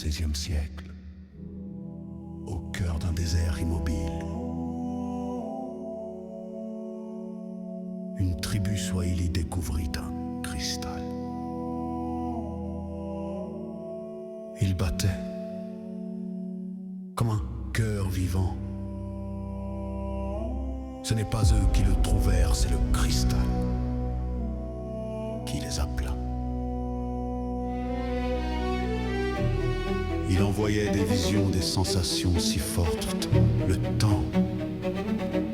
XVIe siècle, au cœur d'un désert immobile. Une tribu swahili découvrit un cristal. Il battait comme un cœur vivant. Ce n'est pas eux qui le trouvèrent, c'est le cristal qui les appela. Il envoyait des visions, des sensations si fortes. Le temps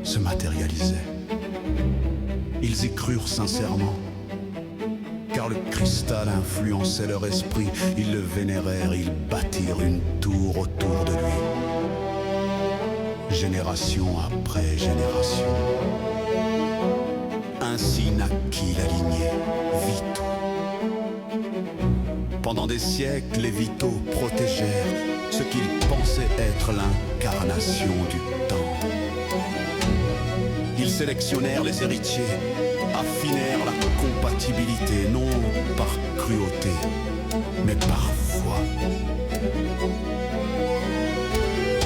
se matérialisait. Ils y crurent sincèrement, car le cristal influençait leur esprit. Ils le vénérèrent, ils bâtirent une tour autour de lui. Génération après génération. Ainsi naquit la lignée Vito. Pendant des siècles, les Vito protégèrent ce qu'ils pensaient être l'incarnation du temps. Ils sélectionnèrent les héritiers, affinèrent la compatibilité, non par cruauté, mais par foi.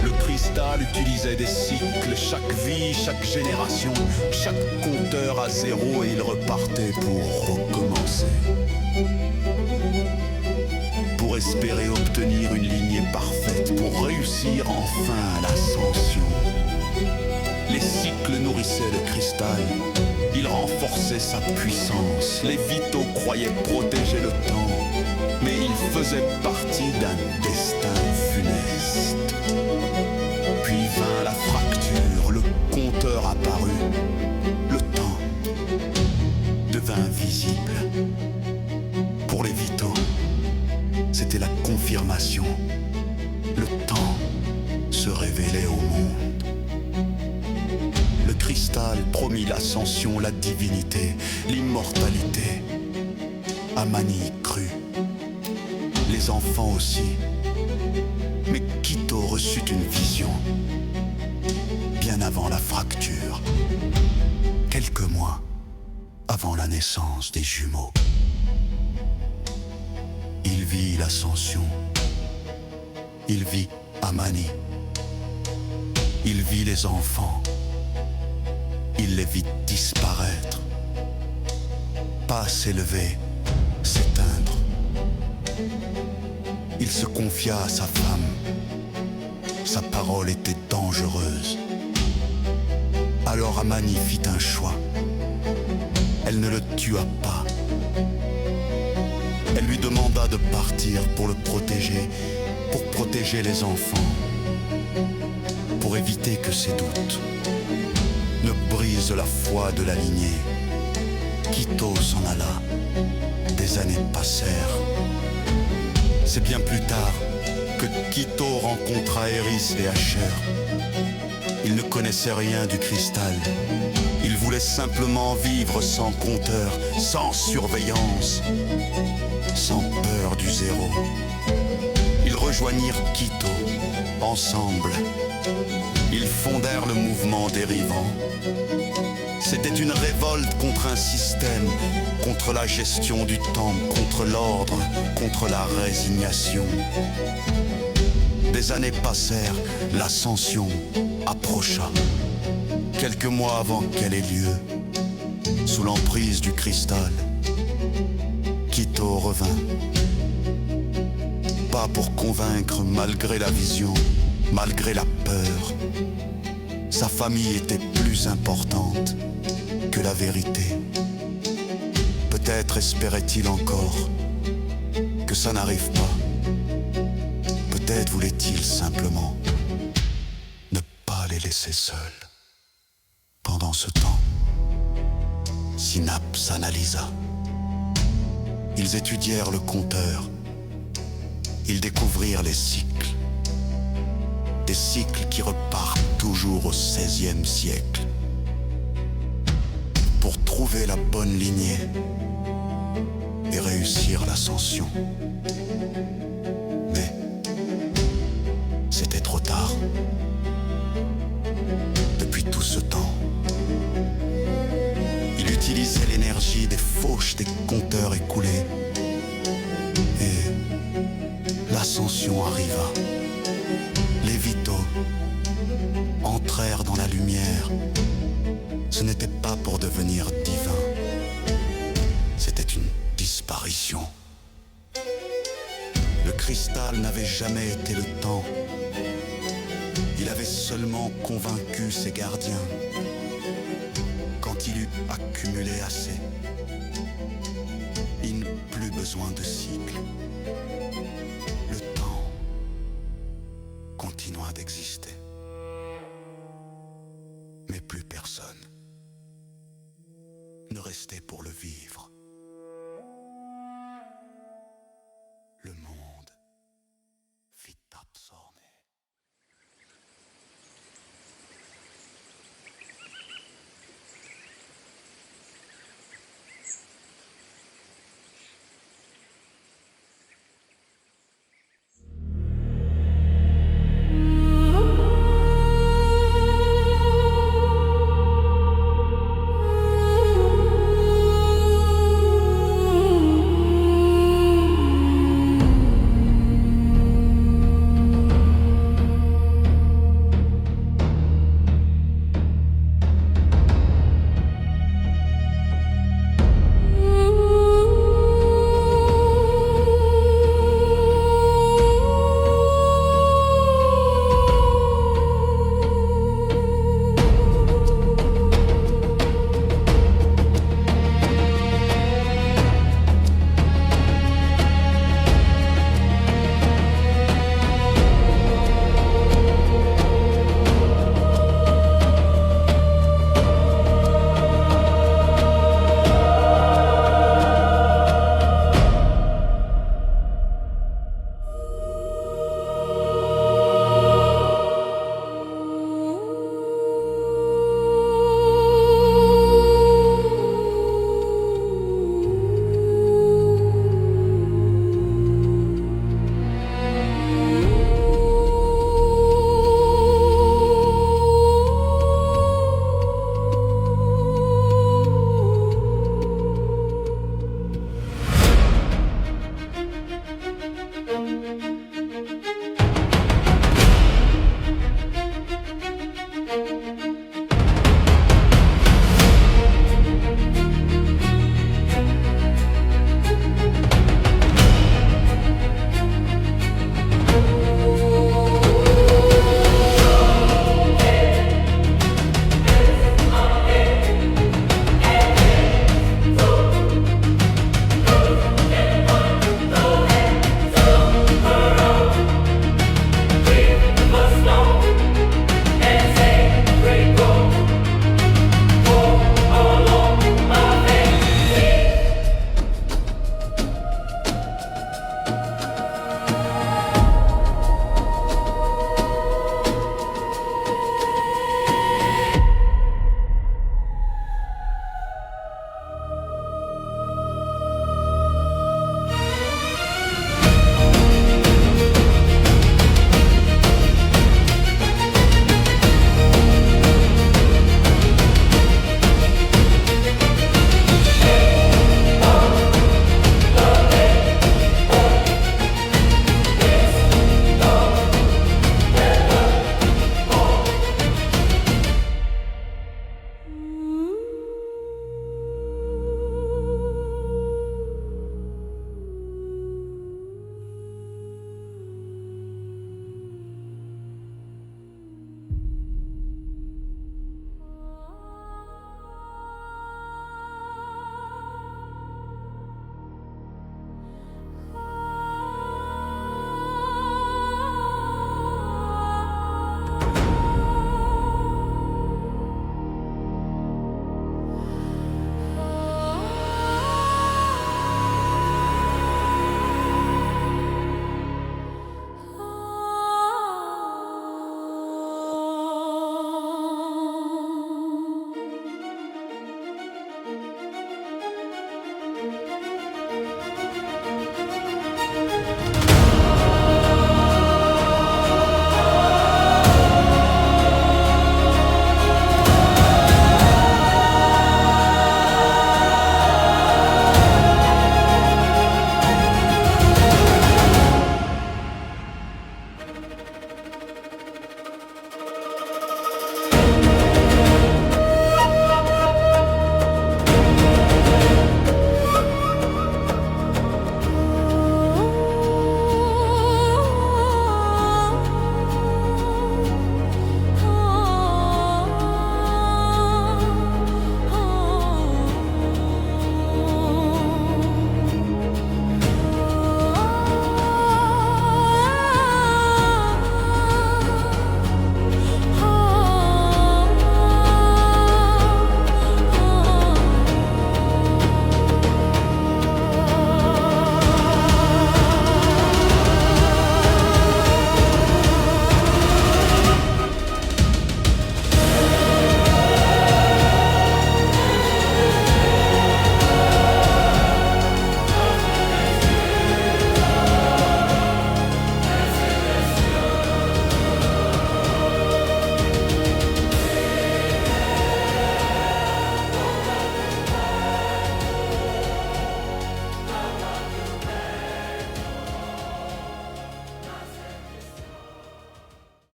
Le cristal utilisait des cycles, chaque vie, chaque génération, chaque compteur à zéro, et il repartait pour recommencer. Pour espérer obtenir une lignée parfaite, pour réussir enfin l'ascension. Les cycles nourrissaient le cristal, ils renforçaient sa puissance. Les Vito croyaient protéger le temps, mais ils faisaient partie d'un destin funeste. Puis vint la fracture, le compteur apparut, le temps devint visible. Pour les Vito, c'était la confirmation. Le temps se révélait au monde. Le cristal promit l'ascension, la divinité, l'immortalité. Amani crut, les enfants aussi. Mais Quito reçut une vision, bien avant la fracture, quelques mois avant la naissance des jumeaux. Il vit l'ascension, il vit Amani, il vit les enfants, il les vit disparaître, pas s'élever, s'éteindre. Il se confia à sa femme, sa parole était dangereuse. Alors Amani fit un choix, elle ne le tua pas. Elle lui demanda de partir pour le protéger, pour protéger les enfants, pour éviter que ses doutes ne brisent la foi de la lignée. Quito s'en alla, des années passèrent. C'est bien plus tard que Quito rencontra Eris et Asher. Il ne connaissait rien du cristal. Il voulait simplement vivre sans compteur, sans surveillance, sans peur du zéro. Ils rejoignirent Quito, ensemble. Ils fondèrent le mouvement dérivant. C'était une révolte contre un système, contre la gestion du temps, contre l'ordre, contre la résignation. Des années passèrent, l'ascension approcha. Quelques mois avant qu'elle ait lieu, sous l'emprise du cristal, Quito revint. Pas pour convaincre malgré la vision, malgré la peur. Sa famille était plus importante que la vérité. Peut-être espérait-il encore que ça n'arrive pas. Peut-être voulait-il simplement ne pas les laisser seuls. Pendant ce temps, Synapse analysa. Ils étudièrent le compteur. Ils découvrirent les cycles. Des cycles qui repartent toujours au XVIe siècle. Pour trouver la bonne lignée et réussir l'ascension. Mais c'était trop tard. Depuis tout ce temps, il utilisait l'énergie des fauches des compteurs écoulés. Et là, l'ascension arriva. Les vitaux entrèrent dans la lumière. Ce n'était pas pour devenir divin, c'était une disparition. Le cristal n'avait jamais été le temps. Il avait seulement convaincu ses gardiens. Quand il eut accumulé assez, il n'eut plus besoin de cycle. Le temps continua d'exister. Mais plus personne ne restait pour le vivre.